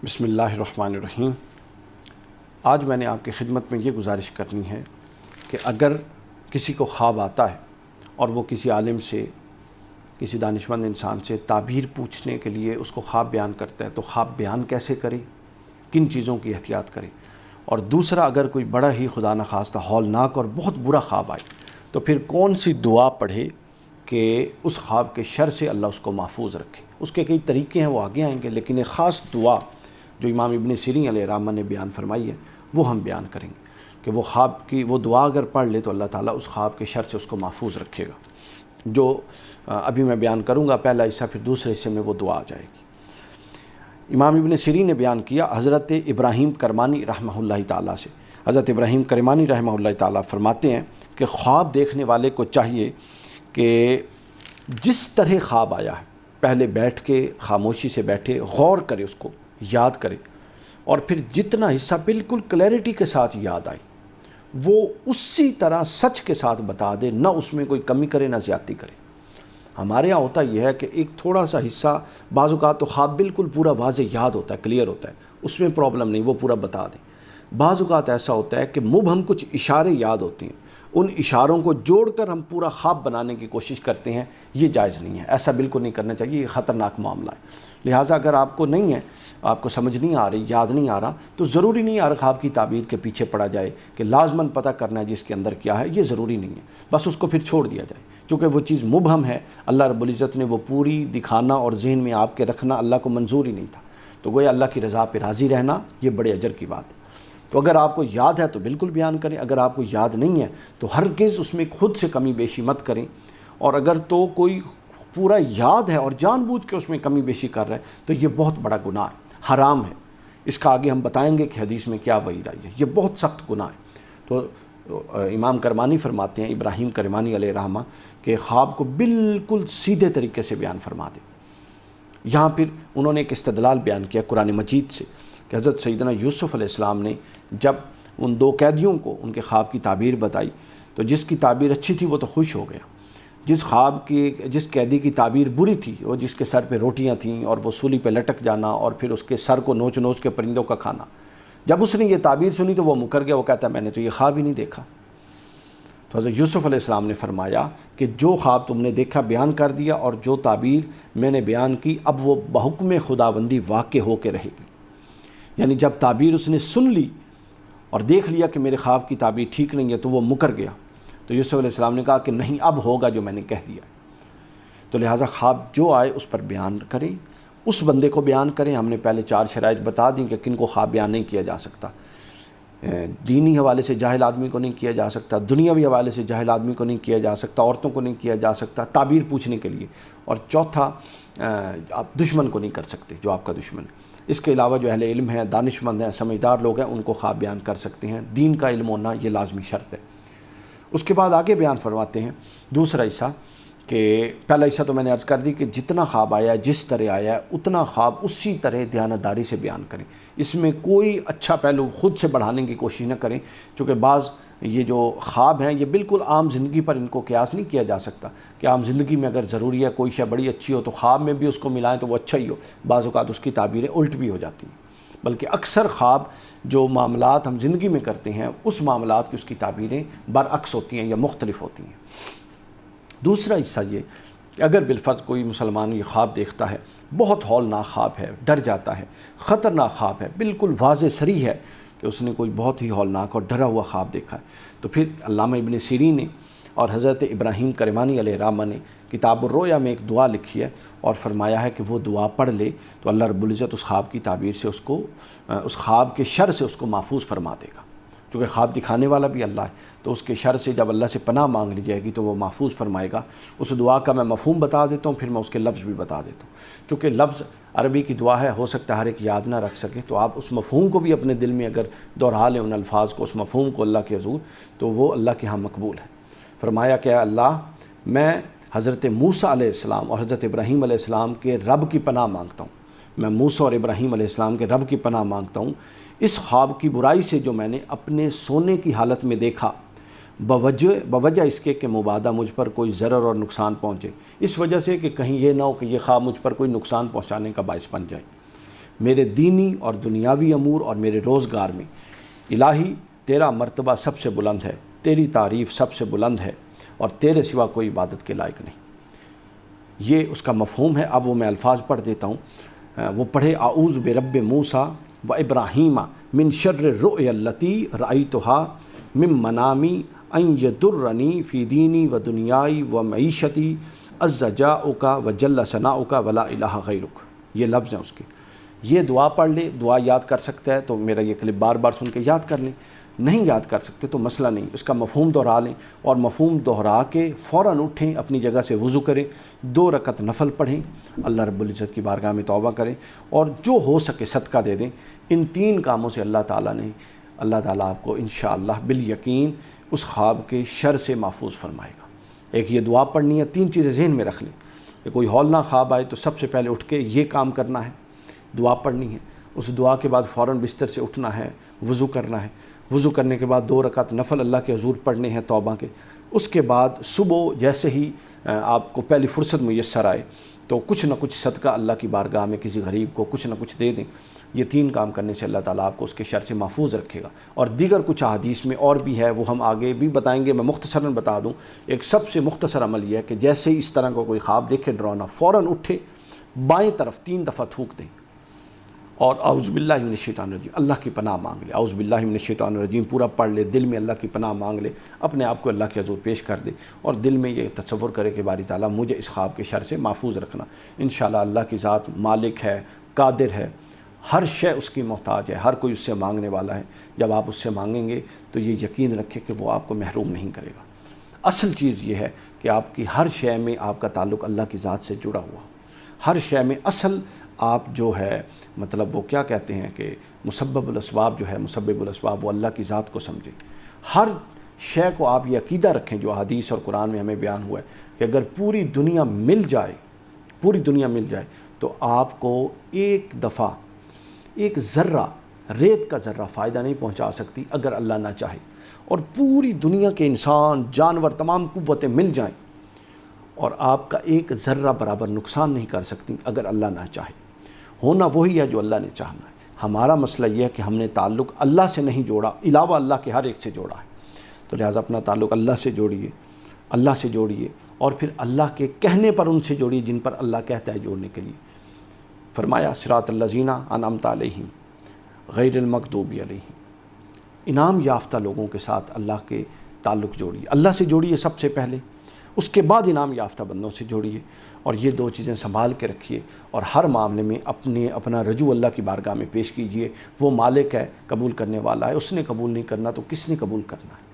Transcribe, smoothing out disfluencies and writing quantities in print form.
بسم اللہ الرحمن الرحیم۔ آج میں نے آپ کی خدمت میں یہ گزارش کرنی ہے کہ اگر کسی کو خواب آتا ہے اور وہ کسی عالم سے، کسی دانشمند انسان سے تعبیر پوچھنے کے لیے اس کو خواب بیان کرتا ہے، تو خواب بیان کیسے کرے، کن چیزوں کی احتیاط کرے۔ اور دوسرا، اگر کوئی بڑا ہی خدا نخواستہ ہولناک اور بہت برا خواب آئے تو پھر کون سی دعا پڑھے کہ اس خواب کے شر سے اللہ اس کو محفوظ رکھے۔ اس کے کئی طریقے ہیں، وہ آگے آئیں گے، لیکن ایک خاص دعا جو امام ابن سیرین علیہ الرحمہ نے بیان فرمائی ہے وہ ہم بیان کریں گے کہ وہ خواب کی وہ دعا اگر پڑھ لے تو اللہ تعالیٰ اس خواب کے شر سے اس کو محفوظ رکھے گا۔ جو ابھی میں بیان کروں گا پہلا حصہ، پھر دوسرے حصے میں وہ دعا آ جائے گی۔ امام ابن سیرین نے بیان کیا حضرت ابراہیم کرمانی رحمہ اللہ تعالیٰ سے۔ حضرت ابراہیم کرمانی رحمہ اللہ تعالیٰ فرماتے ہیں کہ خواب دیکھنے والے کو چاہیے کہ جس طرح خواب آیا ہے پہلے بیٹھ کے خاموشی سے بیٹھے، غور کرے، اس کو یاد کرے، اور پھر جتنا حصہ بالکل کلیئرٹی کے ساتھ یاد آئے وہ اسی طرح سچ کے ساتھ بتا دے، نہ اس میں کوئی کمی کرے نہ زیادتی کرے۔ ہمارے ہاں ہوتا یہ ہے کہ ایک تھوڑا سا حصہ، بعض اوقات تو خواب بالکل پورا واضح یاد ہوتا ہے، کلیئر ہوتا ہے، اس میں پرابلم نہیں، وہ پورا بتا دیں۔ بعض اوقات ایسا ہوتا ہے کہ مبہم کچھ اشارے یاد ہوتے ہیں، ان اشاروں کو جوڑ کر ہم پورا خواب بنانے کی کوشش کرتے ہیں، یہ جائز نہیں ہے، ایسا بالکل نہیں کرنا چاہیے، یہ خطرناک معاملہ ہے۔ لہٰذا اگر آپ کو نہیں ہے، آپ کو سمجھ نہیں آ رہی، یاد نہیں آ رہا، تو ضروری نہیں ہر خواب کی تعبیر کے پیچھے پڑا جائے کہ لازماً پتہ کرنا ہے جس کے اندر کیا ہے، یہ ضروری نہیں ہے، بس اس کو پھر چھوڑ دیا جائے، چونکہ وہ چیز مبہم ہے، اللہ رب العزت نے وہ پوری دکھانا اور ذہن میں آپ کے رکھنا اللہ کو منظور ہی نہیں تھا، تو گویا اللہ کی رضا پہ راضی رہنا یہ بڑے اجر کی بات ہے۔ تو اگر آپ کو یاد ہے تو بالکل بیان کریں، اگر آپ کو یاد نہیں ہے تو ہرگز اس میں خود سے کمی بیشی مت کریں، اور اگر تو کوئی پورا یاد ہے اور جان بوجھ کے اس میں کمی بیشی کر رہا ہے تو یہ بہت بڑا گناہ ہے، حرام ہے۔ اس کا آگے ہم بتائیں گے کہ حدیث میں کیا وعید آئی ہے، یہ بہت سخت گناہ ہے۔ تو امام کرمانی فرماتے ہیں، ابراہیم کرمانی علیہ الرحمہ، کہ خواب کو بالکل سیدھے طریقے سے بیان فرما دیں۔ یہاں پھر انہوں نے ایک استدلال بیان کیا قرآن مجید سے کہ حضرت سیدنا یوسف علیہ السلام نے جب ان دو قیدیوں کو ان کے خواب کی تعبیر بتائی تو جس کی تعبیر اچھی تھی وہ تو خوش ہو گیا، جس قیدی کی تعبیر بری تھی، وہ جس کے سر پہ روٹیاں تھیں اور وہ سولی پہ لٹک جانا اور پھر اس کے سر کو نوچ نوچ کے پرندوں کا کھانا، جب اس نے یہ تعبیر سنی تو وہ مکر گیا، وہ کہتا ہے میں نے تو یہ خواب ہی نہیں دیکھا۔ تو حضرت یوسف علیہ السلام نے فرمایا کہ جو خواب تم نے دیکھا بیان کر دیا، اور جو تعبیر میں نے بیان کی اب وہ بحکم خداوندی واقع ہو کے رہے گی۔ یعنی جب تعبیر اس نے سن لی اور دیکھ لیا کہ میرے خواب کی تعبیر ٹھیک نہیں ہے تو وہ مکر گیا، تو یوسف علیہ السلام نے کہا کہ نہیں، اب ہوگا جو میں نے کہہ دیا۔ تو لہٰذا خواب جو آئے اس پر بیان کریں، اس بندے کو بیان کریں۔ ہم نے پہلے 4 شرائط بتا دیں کہ کن کو خواب بیان نہیں کیا جا سکتا۔ دینی حوالے سے جاہل آدمی کو نہیں کیا جا سکتا، دنیاوی حوالے سے جاہل آدمی کو نہیں کیا جا سکتا، عورتوں کو نہیں کیا جا سکتا تعبیر پوچھنے کے لیے، اور چوتھا آپ دشمن کو نہیں کر سکتے جو آپ کا دشمن ہے۔ اس کے علاوہ جو اہل علم ہیں، دانشمند ہیں، سمجھدار لوگ ہیں، ان کو خواب بیان کر سکتے ہیں۔ دین کا علم ہونا یہ لازمی شرط ہے۔ اس کے بعد آگے بیان فرماتے ہیں دوسرا حصہ، کہ پہلا حصہ تو میں نے عرض کر دی کہ جتنا خواب آیا ہے، جس طرح آیا ہے اتنا خواب اسی طرح دیانتداری سے بیان کریں، اس میں کوئی اچھا پہلو خود سے بڑھانے کی کوشش نہ کریں، چونکہ بعض یہ جو خواب ہیں یہ بالکل عام زندگی پر ان کو قیاس نہیں کیا جا سکتا کہ عام زندگی میں اگر ضروری ہے کوئی شے بڑی اچھی ہو تو خواب میں بھی اس کو ملائیں تو وہ اچھا ہی ہو، بعض اوقات اس کی تعبیریں الٹ بھی ہو جاتی ہیں، بلکہ اکثر خواب جو معاملات ہم زندگی میں کرتے ہیں اس معاملات کی اس کی تعبیریں برعکس ہوتی ہیں یا مختلف ہوتی ہیں۔ دوسرا حصہ یہ کہ اگر بالفرض کوئی مسلمان یہ خواب دیکھتا ہے، بہت ہولناک خواب ہے، ڈر جاتا ہے، خطرناک خواب ہے، بالکل واضح صریح ہے کہ اس نے کوئی بہت ہی ہولناک اور ڈرا ہوا خواب دیکھا ہے، تو پھر علامہ ابن سیرین نے اور حضرت ابراہیم کرمانی علیہ الرحمہ نے کتاب الرؤیا میں ایک دعا لکھی ہے اور فرمایا ہے کہ وہ دعا پڑھ لے تو اللہ رب العزت اس خواب کی تعبیر سے اس خواب کے شر سے اس کو محفوظ فرما دے گا، چونکہ خواب دکھانے والا بھی اللہ ہے، تو اس کے شر سے جب اللہ سے پناہ مانگ لی جائے گی تو وہ محفوظ فرمائے گا۔ اس دعا کا میں مفہوم بتا دیتا ہوں، پھر میں اس کے لفظ بھی بتا دیتا ہوں، چونکہ لفظ عربی کی دعا ہے، ہو سکتا ہے ہر ایک یاد نہ رکھ سکے، تو آپ اس مفہوم کو بھی اپنے دل میں اگر دہرا لیں، ان الفاظ کو، اس مفہوم کو اللہ کے حضور، تو وہ اللہ کے ہاں مقبول ہے۔ فرمایا کہ اللہ، میں حضرت موسیٰ علیہ السلام اور حضرت ابراہیم علیہ السلام کے رب کی پناہ مانگتا ہوں، میں موسیٰ اور ابراہیم علیہ السلام کے رب کی پناہ مانگتا ہوں اس خواب کی برائی سے جو میں نے اپنے سونے کی حالت میں دیکھا، بوجہ اس کے کہ مبادہ مجھ پر کوئی ضرر اور نقصان پہنچے، اس وجہ سے کہ کہیں یہ نہ ہو کہ یہ خواب مجھ پر کوئی نقصان پہنچانے کا باعث بن جائے۔ میرے دینی اور دنیاوی امور اور میرے روزگار میں۔ الہی تیرا مرتبہ سب سے بلند ہے، تیری تعریف سب سے بلند ہے، اور تیرے سوا کوئی عبادت کے لائق نہیں۔ یہ اس کا مفہوم ہے۔ اب وہ میں الفاظ پڑھ دیتا ہوں، وہ پڑھے اعوذ برب موسیٰ و ابراہیم من شر الرؤیا التی رأیتها من منامی ان یضرنی فی دینی و دنیائی و معیشتی عز جاؤک و جل ثناؤک ولا الہ غیرک۔ یہ لفظ ہیں اس کے۔ یہ دعا پڑھ لے، دعا یاد کر سکتا ہے تو میرا یہ کلپ بار بار سن کے یاد کر لیں، نہیں یاد کر سکتے تو مسئلہ نہیں، اس کا مفہوم دہرا لیں، اور مفہوم دہرا کے فوراً اٹھیں، اپنی جگہ سے وضو کریں، 2 رکعت نفل پڑھیں، اللہ رب العزت کی بارگاہ میں توبہ کریں، اور جو ہو سکے صدقہ دے دیں۔ ان 3 کاموں سے اللہ تعالیٰ آپ کو انشاءاللہ بالیقین اس خواب کے شر سے محفوظ فرمائے گا۔ ایک یہ دعا پڑھنی ہے، 3 چیزیں ذہن میں رکھ لیں کہ کوئی ہولناک خواب آئے تو سب سے پہلے اٹھ کے یہ کام کرنا ہے، دعا پڑھنی ہے، اس دعا کے بعد فوراً بستر سے اٹھنا ہے، وضو کرنا ہے، وضو کرنے کے بعد 2 رکعت نفل اللہ کے حضور پڑھنے ہیں توبہ کے۔ اس کے بعد صبح جیسے ہی آپ کو پہلی فرصت میسر آئے تو کچھ نہ کچھ صدقہ اللہ کی بارگاہ میں کسی غریب کو کچھ نہ کچھ دے دیں۔ یہ 3 کام کرنے سے اللہ تعالیٰ آپ کو اس کے شر سے محفوظ رکھے گا۔ اور دیگر کچھ احادیث میں اور بھی ہے، وہ ہم آگے بھی بتائیں گے، میں مختصراً بتا دوں۔ ایک سب سے مختصر عمل یہ ہے کہ جیسے ہی اس طرح کا کوئی خواب دیکھے ڈرانا، فوراً اٹھے، بائیں طرف 3 دفعہ تھوک دیں، اور اعوذ باللہ من الشیطان الرجیم، اللہ کی پناہ مانگ لے، اعوذ باللہ من الشیطان الرجیم پورا پڑھ لے، دل میں اللہ کی پناہ مانگ لے، اپنے آپ کو اللہ کے حضور پیش کر دے، اور دل میں یہ تصور کرے کہ باری تعالیٰ مجھے اس خواب کے شر سے محفوظ رکھنا۔ انشاءاللہ اللہ کی ذات مالک ہے، قادر ہے، ہر شے اس کی محتاج ہے، ہر کوئی اس سے مانگنے والا ہے۔ جب آپ اس سے مانگیں گے تو یہ یقین رکھیں کہ وہ آپ کو محروم نہیں کرے گا۔ اصل چیز یہ ہے کہ آپ کی ہر شے میں آپ کا تعلق اللہ کی ذات سے جڑا ہوا، ہر شے میں اصل آپ جو ہے مطلب وہ کیا کہتے ہیں کہ مسبب الاسباب جو ہے، مسبب الاسباب وہ اللہ کی ذات کو سمجھیں۔ ہر شے کو آپ یہ عقیدہ رکھیں جو حدیث اور قرآن میں ہمیں بیان ہوا ہے کہ اگر پوری دنیا مل جائے تو آپ کو ایک دفعہ ایک ذرہ، ریت کا ذرہ فائدہ نہیں پہنچا سکتی اگر اللہ نہ چاہے، اور پوری دنیا کے انسان، جانور، تمام قوتیں مل جائیں اور آپ کا ایک ذرہ برابر نقصان نہیں کر سکتی اگر اللہ نہ چاہے۔ ہونا وہی ہے جو اللہ نے چاہنا ہے۔ ہمارا مسئلہ یہ ہے کہ ہم نے تعلق اللہ سے نہیں جوڑا، علاوہ اللہ کے ہر ایک سے جوڑا ہے۔ تو لہٰذا اپنا تعلق اللہ سے جوڑیے، اور پھر اللہ کے کہنے پر ان سے جوڑیے جن پر اللہ کہتا ہے جوڑنے کے لیے۔ فرمایا صراط الذین انعمت علیہم غیر المغضوب علیہم۔ انعام یافتہ لوگوں کے ساتھ اللہ کے تعلق جوڑیے، اللہ سے جوڑیے سب سے پہلے، اس کے بعد انعام یافتہ بندوں سے جوڑیے، اور یہ 2 چیزیں سنبھال کے رکھیے، اور ہر معاملے میں اپنا رجوع اللہ کی بارگاہ میں پیش کیجیے۔ وہ مالک ہے، قبول کرنے والا ہے، اس نے قبول نہیں کرنا تو کس نے قبول کرنا ہے؟